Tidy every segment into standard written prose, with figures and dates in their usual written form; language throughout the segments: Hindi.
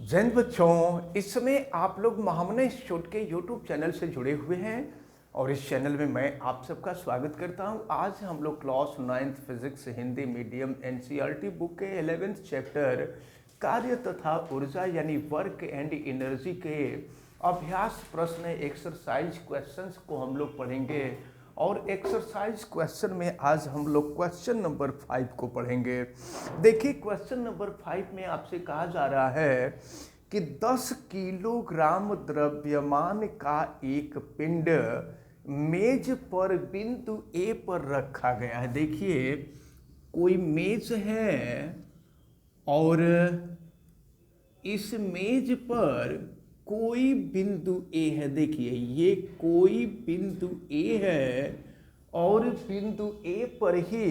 जैन बच्चों, इस समय आप लोग महामना इंस्टीट्यूट के यूट्यूब चैनल से जुड़े हुए हैं और इस चैनल में मैं आप सबका स्वागत करता हूं। आज हम लोग class 9th physics Hindi medium NCERT book के 11th चैप्टर कार्य तथा ऊर्जा यानी वर्क एंड एनर्जी के अभ्यास प्रश्न एक्सरसाइज क्वेश्चंस को हम लोग पढ़ेंगे। और एक्सरसाइज क्वेश्चन में आज हम लोग क्वेश्चन नंबर 5 को पढ़ेंगे। देखिए, क्वेश्चन नंबर 5 में आपसे कहा जा रहा है कि 10 किलोग्राम द्रव्यमान का एक पिंड मेज पर बिंदु ए पर रखा गया है। देखिए, कोई मेज है और इस मेज पर कोई बिंदु ए है। देखिए, ये कोई बिंदु ए है और बिंदु ए पर ही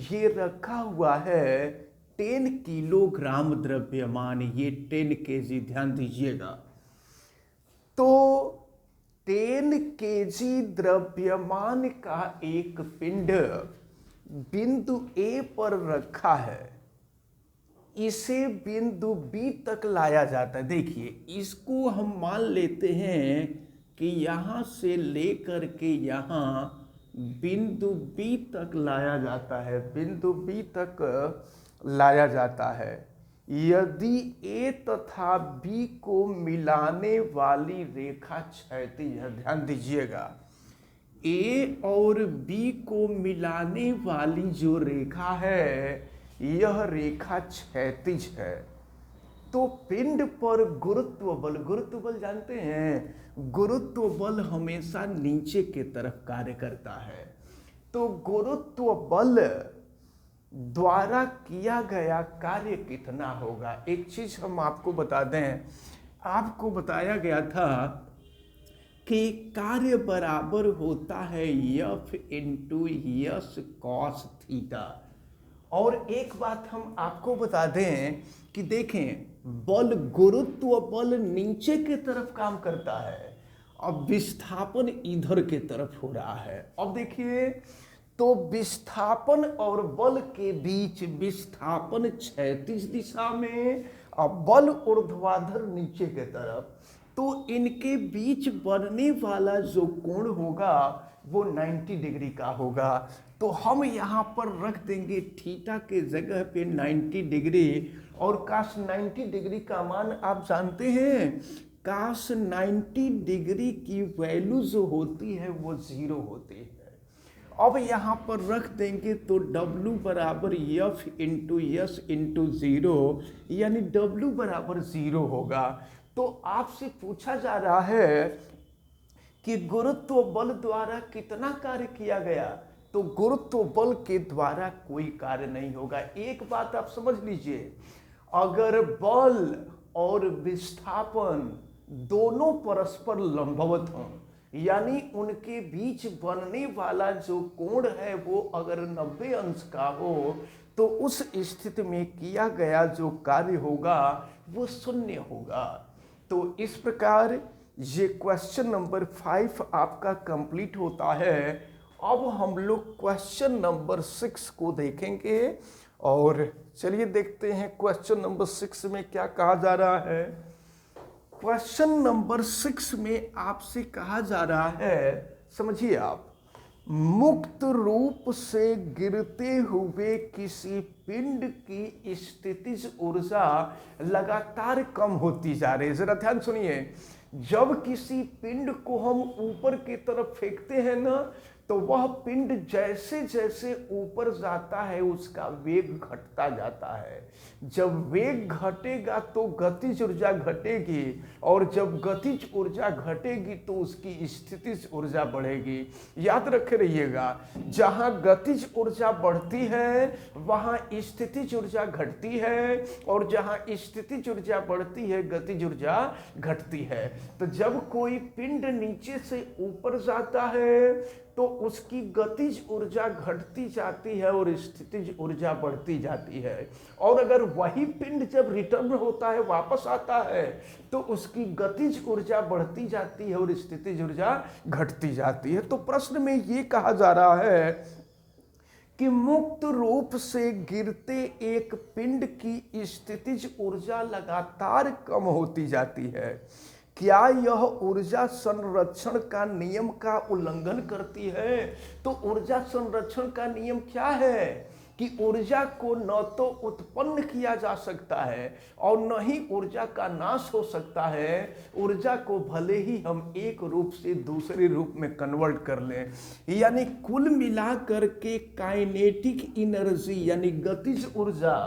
ये रखा हुआ है 10 किलोग्राम द्रव्यमान, ये 10 केजी, ध्यान दीजिएगा। तो 10 केजी द्रव्यमान का एक पिंड बिंदु ए पर रखा है, इसे बिंदु बी तक लाया जाता है। देखिए, इसको हम मान लेते हैं कि यहाँ से लेकर के यहाँ बिंदु बी तक लाया जाता है, बिंदु बी तक लाया जाता है। यदि ए तथा बी को मिलाने वाली रेखा क्षैतिज है, ध्यान दीजिएगा, ए और बी को मिलाने वाली जो रेखा है यह रेखा क्षैतिज है, तो पिंड पर गुरुत्व बल, गुरुत्व बल जानते हैं, गुरुत्व बल हमेशा नीचे के तरफ कार्य करता है। तो गुरुत्व बल द्वारा किया गया कार्य कितना होगा? एक चीज हम आपको बता दें, आपको बताया गया था कि कार्य बराबर होता है F into yes cos theta. और एक बात हम आपको बता दें कि देखें, बल, गुरुत्व बल नीचे के तरफ काम करता है, अब विस्थापन इधर के तरफ हो रहा है। अब देखिए, तो विस्थापन और बल के बीच विस्थापन क्षैतिज दिशा में और बल ऊर्ध्वाधर नीचे के तरफ, तो इनके बीच बनने वाला जो कोण होगा वो 90 डिग्री का होगा। तो हम यहाँ पर रख देंगे थीटा के जगह पे 90 डिग्री। और काश 90 डिग्री का मान आप जानते हैं, काश 90 डिग्री की वैल्यू जो होती है वो 0 होती है। अब यहाँ पर रख देंगे तो W बराबर F इंटू यस इंटू 0, यानी W बराबर 0 होगा। तो आपसे पूछा जा रहा है कि गुरुत्व बल द्वारा कितना कार्य किया गया, तो गुरुत्व बल के द्वारा कोई कार्य नहीं होगा। एक बात आप समझ लीजिए, अगर बल और विस्थापन दोनों परस्पर लंबवत हों, यानी उनके बीच बनने वाला जो कोण है वो अगर 90 अंश का हो, तो उस स्थिति में किया गया जो कार्य होगा वो 0 होगा। तो इस प्रकार ये क्वेश्चन नंबर 5 आपका कंप्लीट होता है। अब हम लोग क्वेश्चन नंबर 6 को देखेंगे और चलिए देखते हैं क्वेश्चन नंबर 6 में क्या कहा जा रहा है। क्वेश्चन नंबर 6 में आपसे कहा जा रहा है, समझिए आप, मुक्त रूप से गिरते हुए किसी पिंड की स्थितिज ऊर्जा लगातार कम होती जा रही है। जरा ध्यान सुनिए, जब किसी पिंड को हम ऊपर की तरफ फेंकते हैं ना, तो वह पिंड जैसे जैसे ऊपर जाता है उसका वेग घटता जाता है। जब वेग घटेगा तो गतिज ऊर्जा घटेगी, और जब गतिज ऊर्जा घटेगी तो उसकी स्थितिज ऊर्जा बढ़ेगी। याद रखे रहिएगा, जहां गतिज ऊर्जा बढ़ती है वहां स्थितिज ऊर्जा घटती है, और जहां स्थितिज ऊर्जा बढ़ती है गतिज ऊर्जा घटती है। तो जब कोई पिंड नीचे से ऊपर जाता है तो उसकी गतिज ऊर्जा घटती जाती है और स्थितिज ऊर्जा बढ़ती जाती है। और अगर वही पिंड जब रिटर्न होता है, वापस आता है, तो उसकी गतिज ऊर्जा बढ़ती जाती है और स्थितिज ऊर्जा घटती जाती है। तो प्रश्न में ये कहा जा रहा है कि मुक्त रूप से गिरते एक पिंड की स्थितिज ऊर्जा लगातार कम होती जाती है। क्या यह ऊर्जा संरक्षण का नियम का उल्लंघन करती है? तो ऊर्जा संरक्षण का नियम क्या है कि ऊर्जा को न तो उत्पन्न किया जा सकता है और न ही ऊर्जा का नाश हो सकता है। ऊर्जा को भले ही हम एक रूप से दूसरे रूप में कन्वर्ट कर लें, यानी कुल मिला करके काइनेटिक एनर्जी यानी गतिज ऊर्जा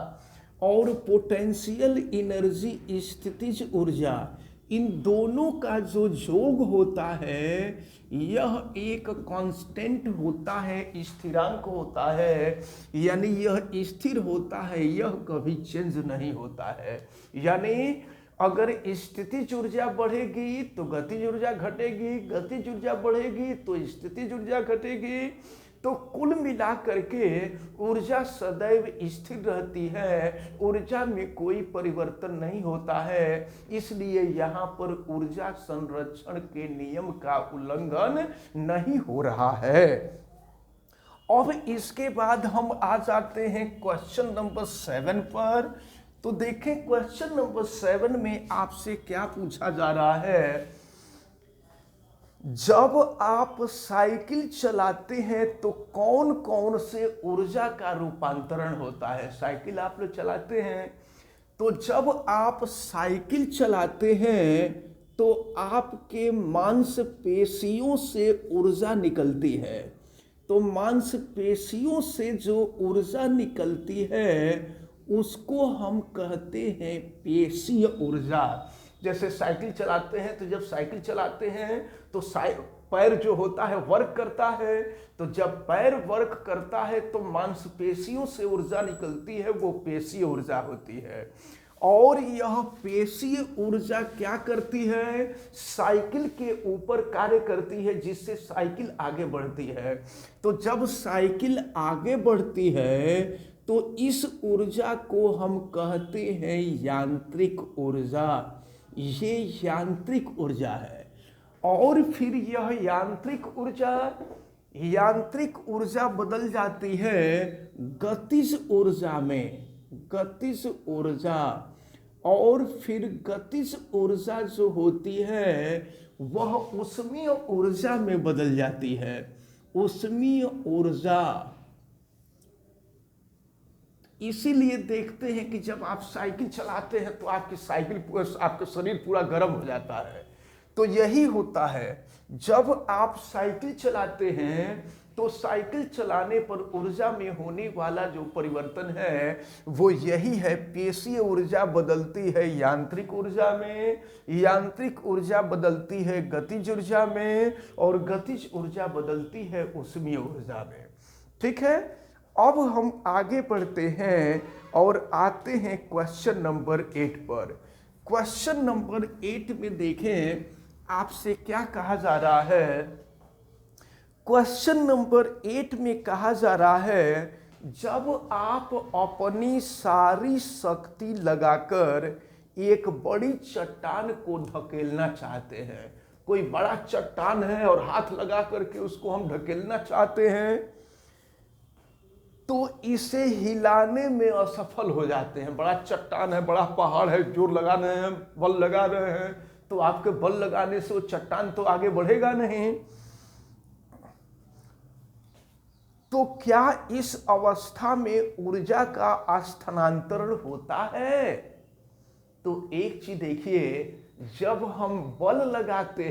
और पोटेंशियल एनर्जी स्थितिज ऊर्जा, इन दोनों का जो योग होता है यह एक कांस्टेंट होता है, स्थिरांक होता है, यानी यह स्थिर होता है, यह कभी चेंज नहीं होता है। यानी अगर स्थितिज ऊर्जा बढ़ेगी तो गतिज ऊर्जा घटेगी, गतिज ऊर्जा बढ़ेगी तो स्थितिज ऊर्जा घटेगी, तो कुल मिला करके ऊर्जा सदैव स्थिर रहती है, ऊर्जा में कोई परिवर्तन नहीं होता है। इसलिए यहाँ पर ऊर्जा संरक्षण के नियम का उल्लंघन नहीं हो रहा है। अब इसके बाद हम आ जाते हैं क्वेश्चन नंबर 7 पर। तो देखें क्वेश्चन नंबर 7 में आपसे क्या पूछा जा रहा है। जब आप साइकिल चलाते हैं तो कौन कौन से ऊर्जा का रूपांतरण होता है? साइकिल आप लोग चलाते हैं, तो जब आप साइकिल चलाते हैं तो आपके मांसपेशियों से ऊर्जा निकलती है। तो मांसपेशियों से जो ऊर्जा निकलती है उसको हम कहते हैं पेशीय ऊर्जा। जैसे साइकिल चलाते हैं, तो जब साइकिल चलाते हैं तो पैर जो होता है वर्क करता है, तो जब पैर वर्क करता है तो मांसपेशियों से ऊर्जा निकलती है, वो पेशीय ऊर्जा होती है। और यह पेशीय ऊर्जा क्या करती है? साइकिल के ऊपर कार्य करती है, जिससे साइकिल आगे बढ़ती है। तो जब साइकिल आगे बढ़ती है तो इस ऊर्जा को हम कहते हैं यांत्रिक ऊर्जा। ये यांत्रिक ऊर्जा है। और फिर यह यांत्रिक ऊर्जा बदल जाती है गतिज ऊर्जा में, गतिज ऊर्जा। और फिर गतिज ऊर्जा जो होती है वह ऊष्मीय ऊर्जा में बदल जाती है, ऊष्मीय ऊर्जा। इसीलिए देखते हैं कि जब आप साइकिल चलाते हैं तो आपके शरीर पूरा गर्म हो जाता है। तो यही होता है, जब आप साइकिल चलाते हैं तो साइकिल चलाने पर ऊर्जा में होने वाला जो परिवर्तन है वो यही है, पेशीय ऊर्जा बदलती है यांत्रिक ऊर्जा में, यांत्रिक ऊर्जा बदलती है गतिज ऊर्जा में, और गतिज ऊर्जा बदलती है ऊष्मीय ऊर्जा में। ठीक है, अब हम आगे बढ़ते हैं और आते हैं क्वेश्चन नंबर 8 पर। क्वेश्चन नंबर 8 में देखें आपसे क्या कहा जा रहा है। क्वेश्चन नंबर 8 में कहा जा रहा है, जब आप अपनी सारी शक्ति लगाकर एक बड़ी चट्टान को धकेलना चाहते हैं, कोई बड़ा चट्टान है और हाथ लगा करके उसको हम धकेलना चाहते हैं, तो इसे हिलाने में असफल हो जाते हैं। बड़ा चट्टान है, बड़ा पहाड़ है, जोर लगा रहे हैं, बल लगा रहे हैं, तो आपके बल लगाने से वो चट्टान तो आगे बढ़ेगा नहीं। तो क्या इस अवस्था में ऊर्जा का स्थानांतरण होता है? तो एक चीज देखिए, जब हम बल लगाते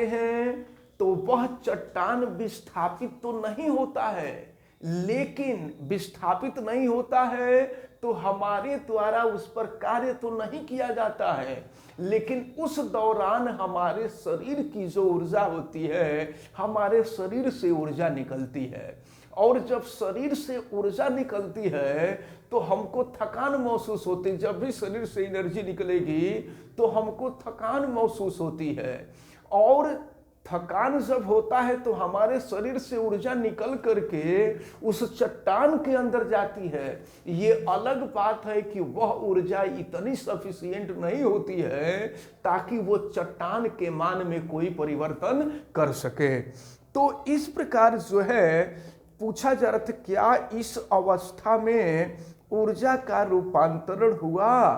हैं तो वह चट्टान विस्थापित तो नहीं होता है, लेकिन विस्थापित नहीं होता है तो हमारे द्वारा उस पर कार्य तो नहीं किया जाता है, लेकिन उस दौरान हमारे शरीर की जो ऊर्जा होती है, हमारे शरीर से ऊर्जा निकलती है। और जब शरीर से ऊर्जा निकलती है तो हमको थकान महसूस होती है। जब भी शरीर से एनर्जी निकलेगी तो हमको थकान महसूस होती है, और थकान जब होता है तो हमारे शरीर से ऊर्जा निकल करके उस चट्टान के अंदर जाती है। ये अलग बात है कि वह ऊर्जा इतनी सफिशिएंट नहीं होती है ताकि वो चट्टान के मान में कोई परिवर्तन कर सके। तो इस प्रकार जो है पूछा जा रहा था क्या इस अवस्था में ऊर्जा का रूपांतरण हुआ,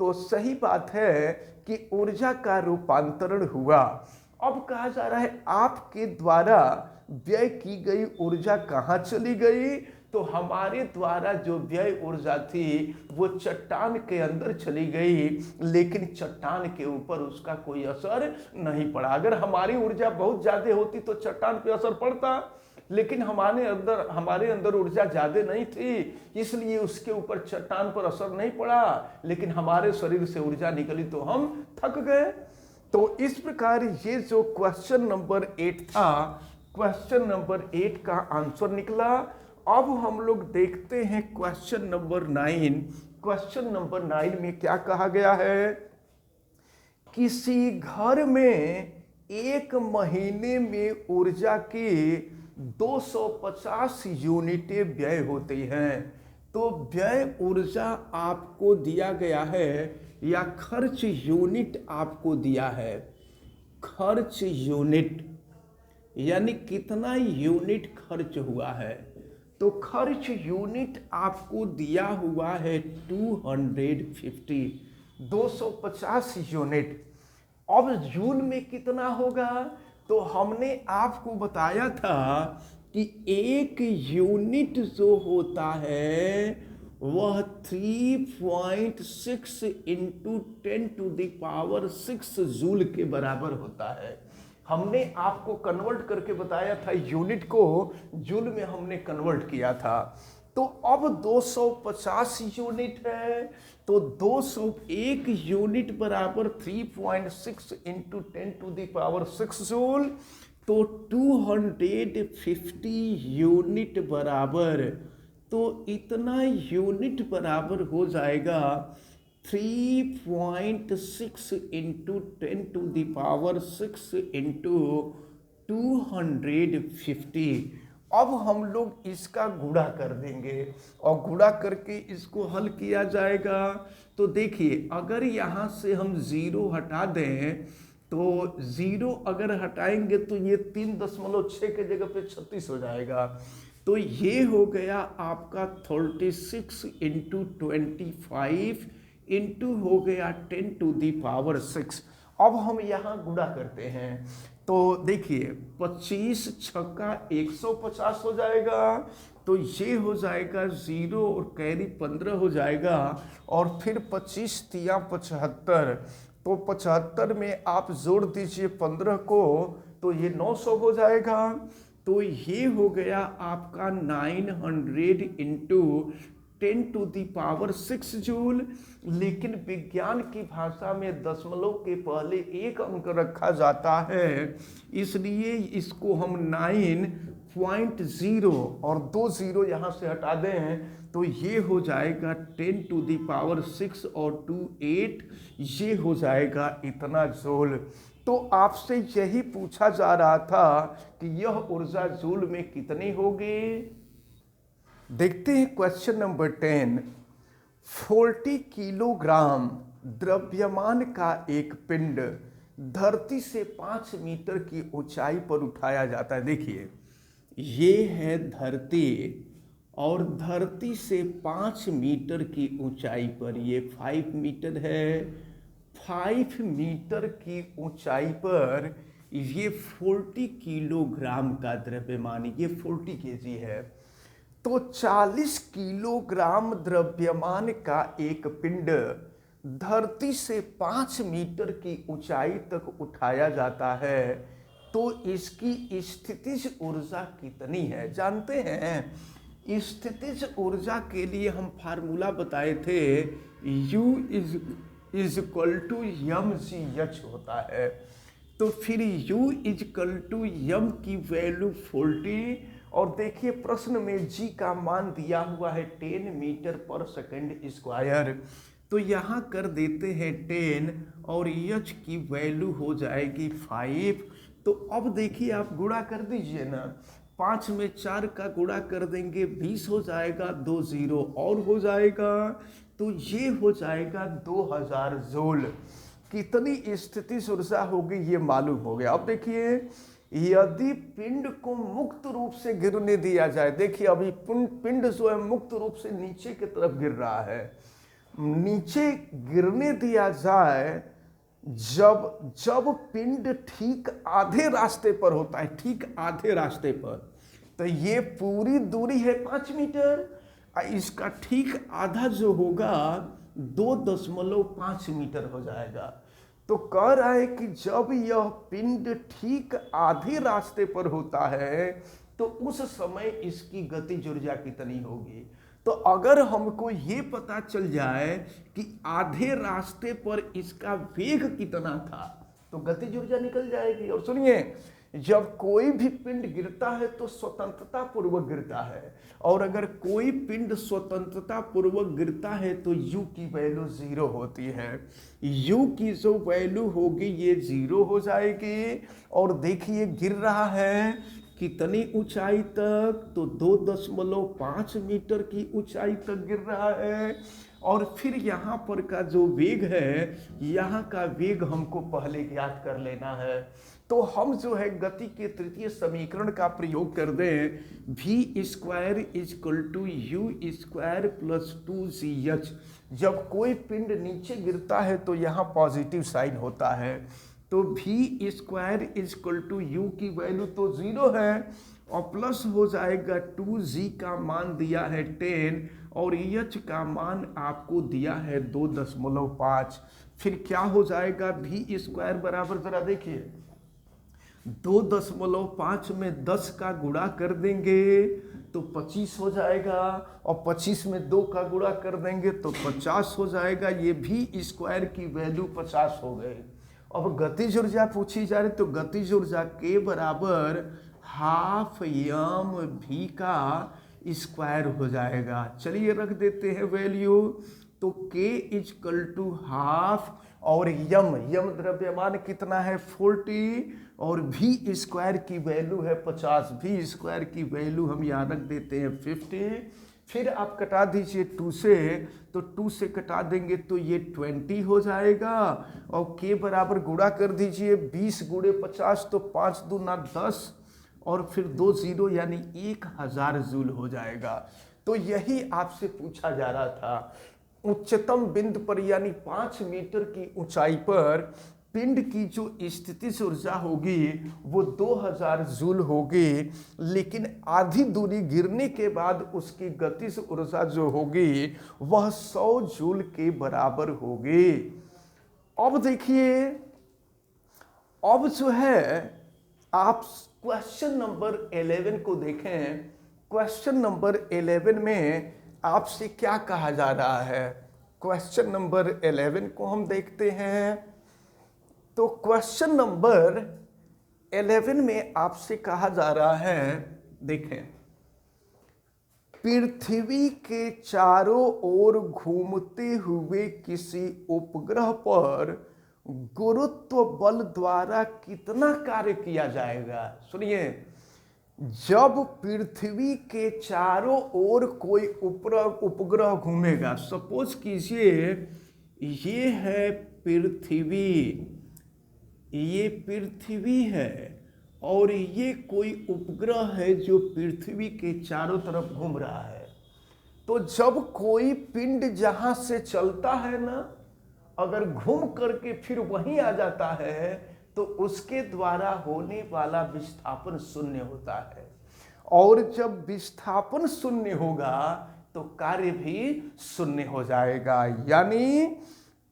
तो सही बात है कि ऊर्जा का रूपांतरण हुआ। अब कहा जा रहा है आपके द्वारा व्यय की गई ऊर्जा कहाँ चली गई, तो हमारे द्वारा जो व्यय ऊर्जा थी वो चट्टान के अंदर चली गई, लेकिन चट्टान के ऊपर उसका कोई असर नहीं पड़ा। अगर हमारी ऊर्जा बहुत ज्यादा होती तो चट्टान पे असर पड़ता, लेकिन हमारे अंदर ऊर्जा ज्यादा नहीं थी, इसलिए उसके ऊपर चट्टान पर असर नहीं पड़ा, लेकिन हमारे शरीर से ऊर्जा निकली तो हम थक गए। तो इस प्रकार ये जो क्वेश्चन नंबर 8 था, क्वेश्चन नंबर 8 का आंसर निकला। अब हम लोग देखते हैं क्वेश्चन नंबर 9। क्वेश्चन नंबर 9 में क्या कहा गया है, किसी घर में एक महीने में ऊर्जा की 250 यूनिटें व्यय होती हैं। तो व्यय ऊर्जा आपको दिया गया है या खर्च यूनिट आपको दिया है। खर्च यूनिट यानी कितना यूनिट खर्च हुआ है, तो खर्च यूनिट आपको दिया हुआ है 250 यूनिट। अब जूल में कितना होगा, तो हमने आपको बताया था कि एक यूनिट जो होता है वह 3.6 इंटू 10⁻⁶ जूल के बराबर होता है। हमने आपको कन्वर्ट करके बताया था, यूनिट को जूल में हमने कन्वर्ट किया था। तो अब 250 यूनिट है, तो 201 यूनिट बराबर 3.6 इंटू 10⁻⁶ जूल, तो 250 यूनिट बराबर, तो इतना यूनिट बराबर हो जाएगा 3.6 इंटू 10⁻⁶ इंटू 250। अब हम लोग इसका गुणा कर देंगे और गुणा करके इसको हल किया जाएगा। तो देखिए, अगर यहाँ से हम 0 हटा दें, तो 0 अगर हटाएंगे तो ये 3.6 के जगह पे 36 हो जाएगा। तो ये हो गया आपका 36 इंटू 25 इंटू हो गया 10⁻⁶। अब हम यहाँ गुणा करते हैं, तो देखिए 25 छक्का 150 हो जाएगा, तो ये हो जाएगा 0 और कैरी 15 हो जाएगा, और फिर 25 तिया 75, तो 75 में आप जोड़ दीजिए 15 को, तो ये 900 हो जाएगा। तो ये हो गया आपका 900 इंटू 10⁻⁶ जूल। लेकिन विज्ञान की भाषा में दशमलव के पहले एक अंक रखा जाता है, इसलिए इसको हम 9.0 और 2 0 यहाँ से हटा दें, तो ये हो जाएगा 10⁻⁶ और 2 8, ये हो जाएगा इतना जूल। तो आपसे यही पूछा जा रहा था कि यह ऊर्जा जूल में कितनी होगी। देखते हैं क्वेश्चन नंबर 10। 40 किलोग्राम द्रव्यमान का एक पिंड धरती से 5 मीटर की ऊंचाई पर उठाया जाता है। देखिए, ये है धरती, और धरती से 5 मीटर की ऊंचाई पर, ये 5 मीटर है, 5 मीटर की ऊंचाई पर ये 40 किलोग्राम का द्रव्यमान, ये 40 केजी है। तो 40 किलोग्राम द्रव्यमान का एक पिंड धरती से 5 मीटर की ऊंचाई तक उठाया जाता है, तो इसकी स्थितिज ऊर्जा कितनी है जानते हैं। स्थितिज ऊर्जा के लिए हम फार्मूला बताए थे, U is equal to mgh होता है। तो फिर U is equal to m की वैल्यू 40, और देखिए प्रश्न में g का मान दिया हुआ है 10 मीटर पर सेकंड स्क्वायर, तो यहाँ कर देते हैं 10 और h की वैल्यू हो जाएगी 5। तो अब देखिए आप गुणा कर दीजिए ना, 5 में 4 का गुणा कर देंगे 20 हो जाएगा, 2 0 और हो जाएगा, तो ये हो जाएगा 2000 जूल। कितनी स्थितिज ऊर्जा होगी ये मालूम हो गया। अब देखिए यदि पिंड को मुक्त रूप से गिरने दिया जाए, देखिए अभी पिंड जो है मुक्त रूप से नीचे की तरफ गिर रहा है, नीचे गिरने दिया जाए, जब जब पिंड ठीक आधे रास्ते पर होता है, ठीक आधे रास्ते पर, तो ये पूरी दूरी है 5 मीटर, इसका ठीक आधा जो होगा 2.5 मीटर हो जाएगा। तो कह रहा है कि जब यह पिंड ठीक आधे रास्ते पर होता है तो उस समय इसकी गतिज ऊर्जा कितनी होगी। तो अगर हमको ये पता चल जाए कि आधे रास्ते पर इसका वेग कितना था तो गतिज ऊर्जा निकल जाएगी। और सुनिए, जब कोई भी पिंड गिरता है तो स्वतंत्रता पूर्वक गिरता है, और अगर कोई पिंड स्वतंत्रता पूर्वक गिरता है तो u की वैल्यू 0 होती है। u की जो वैल्यू होगी ये 0 हो जाएगी। और देखिए गिर रहा है कितनी ऊंचाई तक, तो 2.5 मीटर की ऊंचाई तक गिर रहा है। और फिर यहाँ पर का जो वेग है, यहाँ का वेग हमको पहले ज्ञात कर लेना है। तो हम जो है गति के तृतीय समीकरण का प्रयोग कर दें, v square equal to u square plus 2gh। जब कोई पिंड नीचे गिरता है तो यहाँ पॉजिटिव साइन होता है, तो v square equal to u की वैल्यू तो 0 है और प्लस हो जाएगा 2g का मान दिया है 10 और h का मान आपको दिया है 2.5। फिर क्या हो जाएगा, v स्क्वायर बराबर, जरा देखिए 2.5 में 10 का गुणा कर देंगे तो 25 हो जाएगा, और 25 में 2 का गुणा कर देंगे तो 50 हो जाएगा। ये v स्क्वायर की वैल्यू 50 हो गई। अब गतिज ऊर्जा पूछी जा रही, तो गतिज ऊर्जा के बराबर हाफ यम v का स्क्वायर हो जाएगा। चलिए रख देते हैं वैल्यू, तो k इक्वल टू हाफ, और यम द्रव्यमान कितना है 40, और v स्क्वायर की वैल्यू है 50। v स्क्वायर की वैल्यू हम यहाँ रख देते हैं 50। फिर आप कटा दीजिए 2 से, तो 2 से कटा देंगे तो ये 20 हो जाएगा, और k बराबर गुणा कर दीजिए 20 गुणे 50 तो 5 दूना 10, और फिर 2 0 यानी 1000 जूल हो जाएगा। तो यही आपसे पूछा जा रहा था, उच्चतम बिंदु पर यानी 5 मीटर की ऊंचाई पर पिंड की जो स्थितिज ऊर्जा होगी वो 2000 जूल होगी, लेकिन आधी दूरी गिरने के बाद उसकी गतिज ऊर्जा जो होगी वह 100 जूल के बराबर होगी। अब देखिए, अब जो है आप क्वेश्चन नंबर 11 को देखें। क्वेश्चन नंबर 11 में आपसे क्या कहा जा रहा है, क्वेश्चन नंबर 11 को हम देखते हैं। तो क्वेश्चन नंबर 11 में आपसे कहा जा रहा है, देखें, पृथ्वी के चारों ओर घूमते हुए किसी उपग्रह पर गुरुत्व बल द्वारा कितना कार्य किया जाएगा। सुनिए, जब पृथ्वी के चारों ओर कोई उपग्रह घूमेगा, सपोज कीजिए ये है पृथ्वी, ये पृथ्वी है और ये कोई उपग्रह है जो पृथ्वी के चारों तरफ घूम रहा है। तो जब कोई पिंड जहां से चलता है ना, अगर घूम करके फिर वहीं आ जाता है तो उसके द्वारा होने वाला विस्थापन शून्य होता है, और जब विस्थापन शून्य होगा तो कार्य भी शून्य हो जाएगा। यानी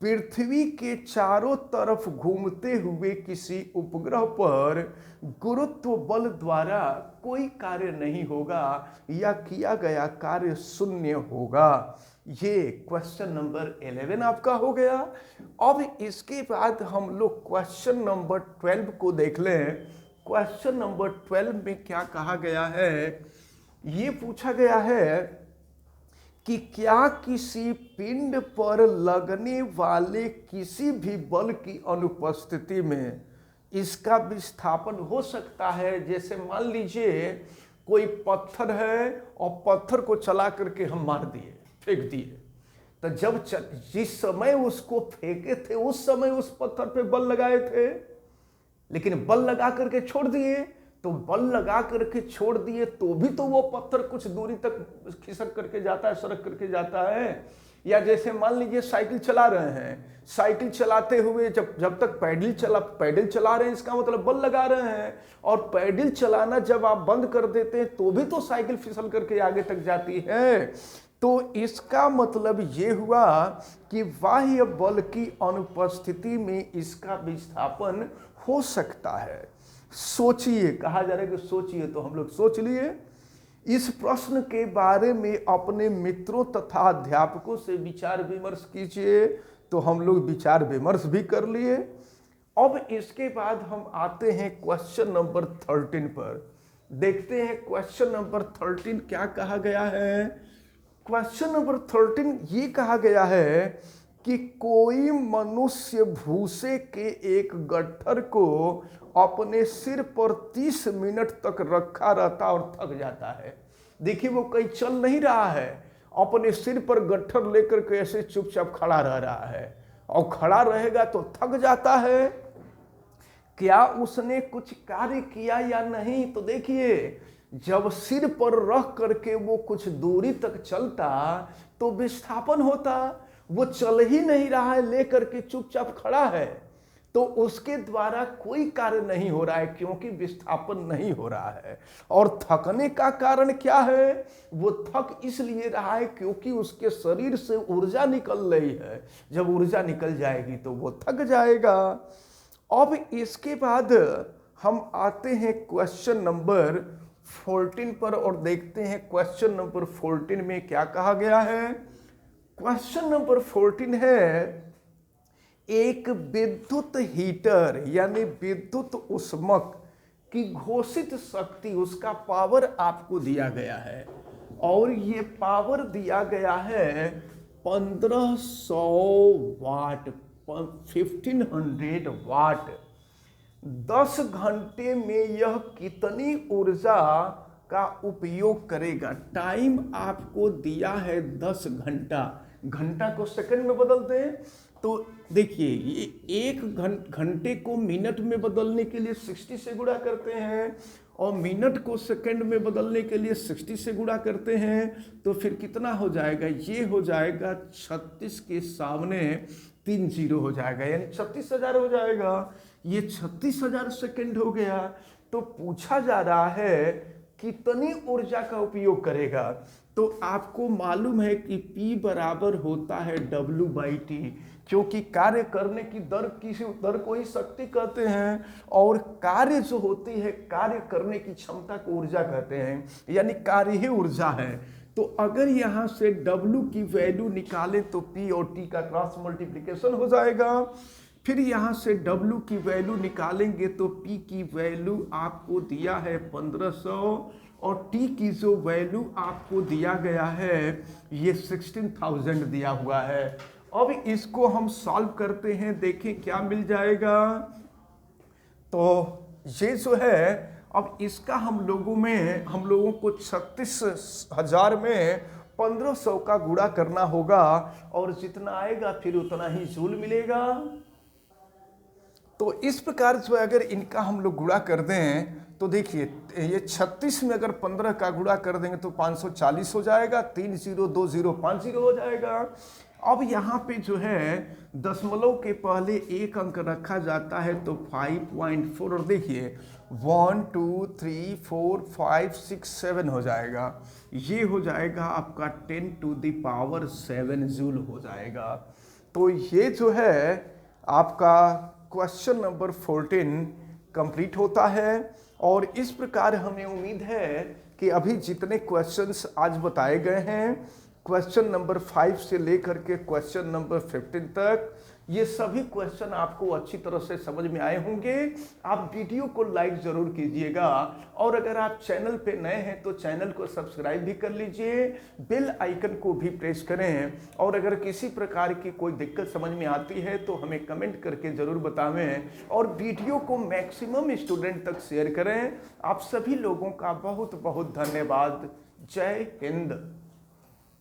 पृथ्वी के चारों तरफ घूमते हुए किसी उपग्रह पर गुरुत्व बल द्वारा कोई कार्य नहीं होगा या किया गया कार्य शून्य होगा। ये क्वेश्चन नंबर 11 आपका हो गया। अब इसके बाद हम लोग क्वेश्चन नंबर 12 को देख लें। क्वेश्चन नंबर 12 में क्या कहा गया है, ये पूछा गया है कि क्या किसी पिंड पर लगने वाले किसी भी बल की अनुपस्थिति में इसका विस्थापन हो सकता है। जैसे मान लीजिए कोई पत्थर है और पत्थर को चला करके हम मार दिए, फेंक दिए, तो जब जिस समय उसको फेंके थे उस समय उस पत्थर पे बल लगाए थे, लेकिन बल लगा करके छोड़ दिए, तो बल लगा करके छोड़ दिए तो भी तो वो पत्थर कुछ दूरी तक खिसक करके जाता है, सरक करके जाता है। या जैसे मान लीजिए साइकिल चला रहे हैं, साइकिल चलाते हुए जब तक पैडल चला रहे हैं, इसका मतलब बल लगा रहे हैं, और पैडल चलाना जब आप बंद कर देते हैं तो भी तो साइकिल फिसल करके आगे तक जाती है। तो इसका मतलब ये हुआ कि बाह्य बल की अनुपस्थिति में इसका विस्थापन हो सकता है। सोचिए, कहा जा रहा है कि सोचिए, तो हम लोग सोच लिए। इस प्रश्न के बारे में अपने मित्रों तथा अध्यापकों से विचार विमर्श कीजिए। तो हम लोग विचार विमर्श भी कर लिए। अब इसके बाद हम आते हैं क्वेश्चन नंबर 13 पर। देखते हैं क्वेश्चन नंबर 13 क्या कहा गया है। क्वेश्चन नंबर 13 ये कहा गया है कि कोई मनुष्य भूसे के एक गट्ठर को अपने सिर पर 30 मिनट तक रखा रहता और थक जाता है। देखिए, वो कहीं चल नहीं रहा है, अपने सिर पर गट्ठर लेकर के ऐसे चुपचाप खड़ा रह रहा है, और खड़ा रहेगा तो थक जाता है। क्या उसने कुछ कार्य किया या नहीं? तो देखिए, जब सिर पर रख करके वो कुछ दूरी तक चलता तो विस्थापन होता। वो चल ही नहीं रहा है, लेकर के चुपचाप खड़ा है, तो उसके द्वारा कोई कार्य नहीं हो रहा है, क्योंकि विस्थापन नहीं हो रहा है। और थकने का कारण क्या है? वो थक इसलिए रहा है क्योंकि उसके शरीर से ऊर्जा निकल रही है। जब ऊर्जा निकल जाएगी तो वो थक जाएगा। अब इसके बाद हम आते हैं क्वेश्चन नंबर 14 पर और देखते हैं क्वेश्चन नंबर 14 में क्या कहा गया है। क्वेश्चन नंबर 14 है, एक विद्युत हीटर यानी विद्युत उष्मक की घोषित शक्ति, उसका पावर आपको दिया गया है, और ये पावर दिया गया है 1500 वाट, 1500 वाट। 10 घंटे में यह कितनी ऊर्जा का उपयोग करेगा? टाइम आपको दिया है 10 घंटा। घंटा को सेकंड में बदलते हैं तो देखिए, ये एक घंटे को मिनट में बदलने के लिए 60 से गुणा करते हैं, और मिनट को सेकंड में बदलने के लिए 60 से गुणा करते हैं, तो फिर कितना हो जाएगा? ये हो जाएगा 36 के सामने 3 जीरो हो जाएगा, यानी 36,000 हो जाएगा। ये 36,000 सेकंड हो गया। तो पूछा जा रहा है कितनी ऊर्जा का उपयोग करेगा। तो आपको मालूम है कि P बराबर होता है W/T, क्योंकि कार्य करने की दर, किसी दर को ही शक्ति कहते हैं, और कार्य जो होती है, कार्य करने की क्षमता को ऊर्जा कहते हैं, यानी कार्य ही ऊर्जा है। तो अगर यहाँ से W की वैल्यू निकालें तो P और T का क्रॉस मल्टीप्लिकेशन हो जाएगा। फिर यहाँ से W की वैल्यू निकालेंगे तो P की वैल्यू आपको दिया है 1500, और T की जो वैल्यू आपको दिया गया है ये 16,000 दिया हुआ है। अब इसको हम सॉल्व करते हैं, देखें क्या मिल जाएगा। तो ये जो है, अब इसका हम लोगों को 36,000 में 1500 का गुणा करना होगा, और जितना आएगा फिर उतना ही जूल मिलेगा। तो इस प्रकार जो अगर इनका हम लोग गुणा कर दें तो देखिए, ये 36 में अगर 15 का गुणा कर देंगे तो 540 हो जाएगा, 3 0 2 0 5 0 हो जाएगा। अब यहाँ पे जो है दशमलव के पहले एक अंक रखा जाता है तो 5.4, और देखिए 1 2 3 4 5 6 7 हो जाएगा। ये हो जाएगा आपका 10⁻⁷ जूल हो जाएगा। तो ये जो है आपका क्वेश्चन नंबर 14 कंप्लीट होता है। और इस प्रकार हमें उम्मीद है कि अभी जितने क्वेश्चंस आज बताए गए हैं, क्वेश्चन नंबर 5 से लेकर के क्वेश्चन नंबर 15 तक, ये सभी क्वेश्चन आपको अच्छी तरह से समझ में आए होंगे। आप वीडियो को लाइक जरूर कीजिएगा, और अगर आप चैनल पे नए हैं तो चैनल को सब्सक्राइब भी कर लीजिए, बेल आइकन को भी प्रेस करें, और अगर किसी प्रकार की कोई दिक्कत समझ में आती है तो हमें कमेंट करके ज़रूर बतावें, और वीडियो को मैक्सिमम स्टूडेंट तक शेयर करें। आप सभी लोगों का बहुत बहुत धन्यवाद। जय हिंद।